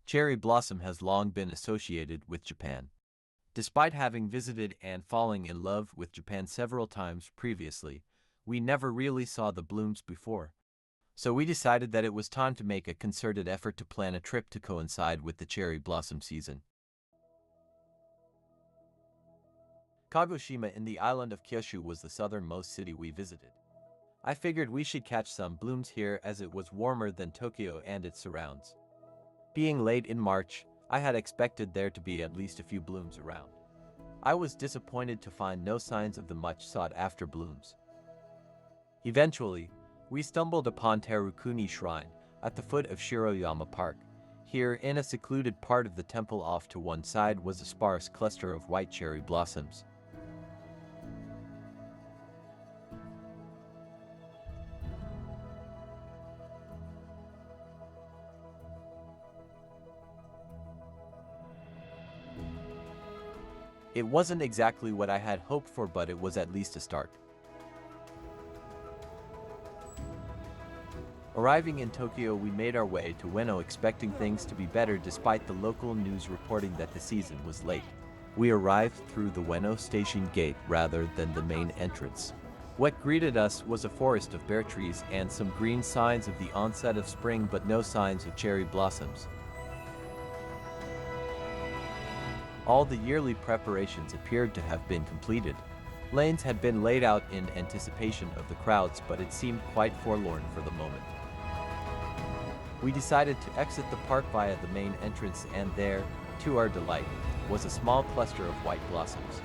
Cherry blossom has long been associated with Japan. Despite having visited and falling in love with Japan several times previously, we never really saw the blooms before. So we decided that it was time to make a concerted effort to plan a trip to coincide with the cherry blossom season. Kagoshima in the island of Kyushu was the southernmost city we visited. I figured we should catch some blooms here as it was warmer than Tokyo and its surrounds. Being late in March, I had expected there to be at least a few blooms around. I was disappointed to find no signs of the much sought-after blooms. Eventually, we stumbled upon Terukuni Shrine at the foot of Shiroyama Park. Here, in a secluded part of the temple off to one side, was a sparse cluster of white cherry blossoms. It wasn't exactly what I had hoped for, but it was at least a start. Arriving in Tokyo, we made our way to Ueno expecting things to be better despite the local news reporting that the season was late. We arrived through the Ueno station gate rather than the main entrance. What greeted us was a forest of bare trees and some green signs of the onset of spring, but no signs of cherry blossoms. All the yearly preparations appeared to have been completed. Lanes had been laid out in anticipation of the crowds, but it seemed quite forlorn for the moment. We decided to exit the park via the main entrance, and there, to our delight, was a small cluster of white blossoms.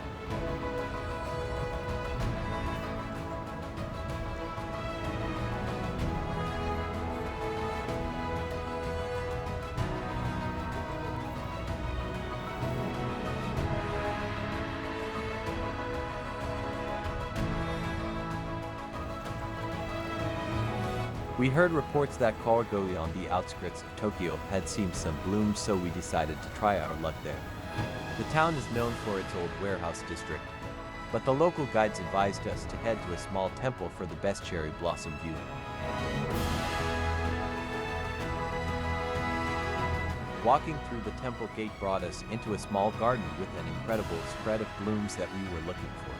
We heard reports that Kawagoi on the outskirts of Tokyo had seen some blooms, so we decided to try our luck there. The town is known for its old warehouse district, but the local guides advised us to head to a small temple for the best cherry blossom viewing. Walking through the temple gate brought us into a small garden with an incredible spread of blooms that we were looking for.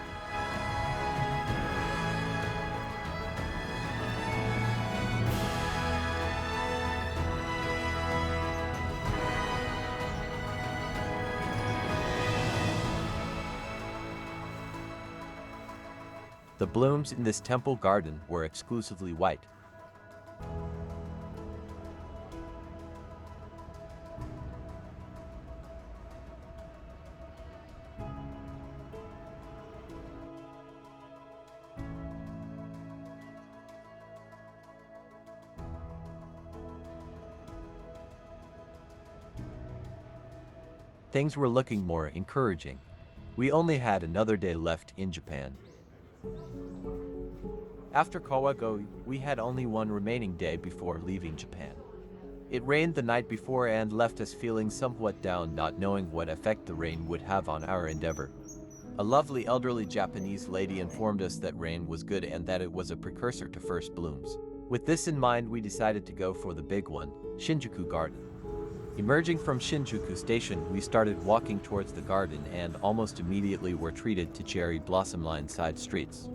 The blooms in this temple garden were exclusively white. Things were looking more encouraging. We only had another day left in Japan. After Kawagoi, we had only one remaining day before leaving Japan. It rained the night before and left us feeling somewhat down, not knowing what effect the rain would have on our endeavor. A lovely elderly Japanese lady informed us that rain was good and that it was a precursor to first blooms. With this in mind, we decided to go for the big one, Shinjuku Garden. Emerging from Shinjuku Station, we started walking towards the garden and almost immediately were treated to cherry blossom-lined side streets.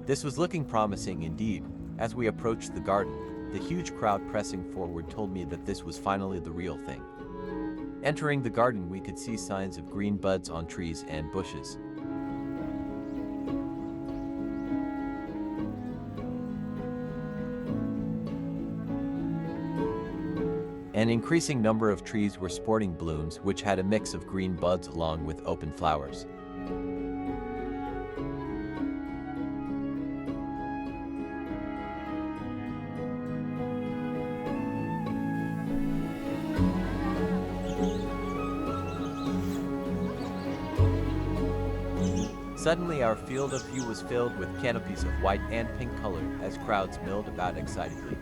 This was looking promising indeed. As we approached the garden, the huge crowd pressing forward told me that this was finally the real thing. Entering the garden, we could see signs of green buds on trees and bushes. An increasing number of trees were sporting blooms which had a mix of green buds along with open flowers. Suddenly, our field of view was filled with canopies of white and pink color as crowds milled about excitedly.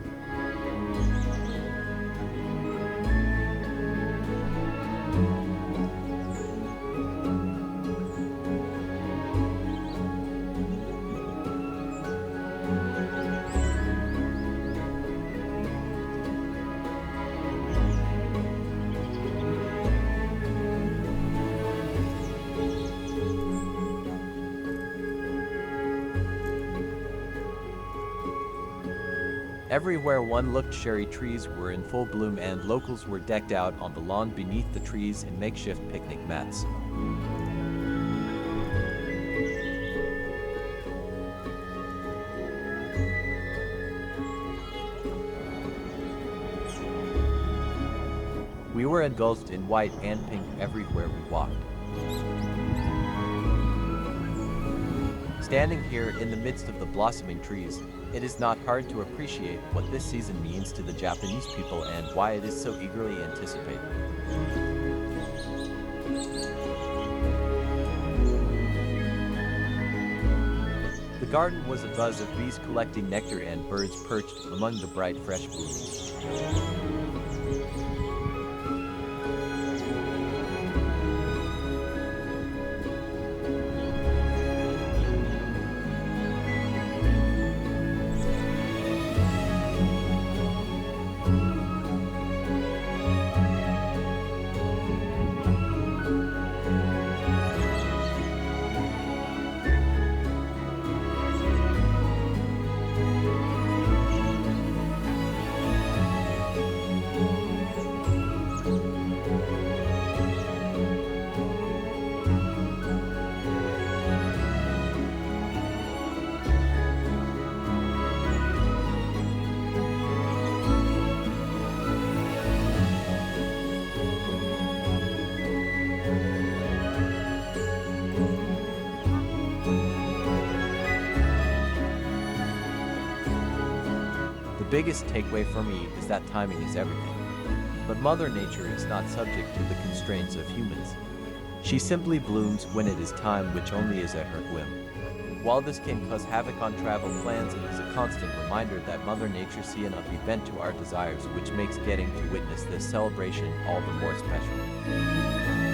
Everywhere one looked, cherry trees were in full bloom and locals were decked out on the lawn beneath the trees in makeshift picnic mats. We were engulfed in white and pink everywhere we walked. Standing here in the midst of the blossoming trees, it is not hard to appreciate what this season means to the Japanese people and why it is so eagerly anticipated. The garden was a buzz of bees collecting nectar and birds perched among the bright fresh blooms. The biggest takeaway for me is that timing is everything. But Mother Nature is not subject to the constraints of humans. She simply blooms when it is time, which only is at her whim. While this can cause havoc on travel plans, it is a constant reminder that Mother Nature sees enough event to our desires, which makes getting to witness this celebration all the more special.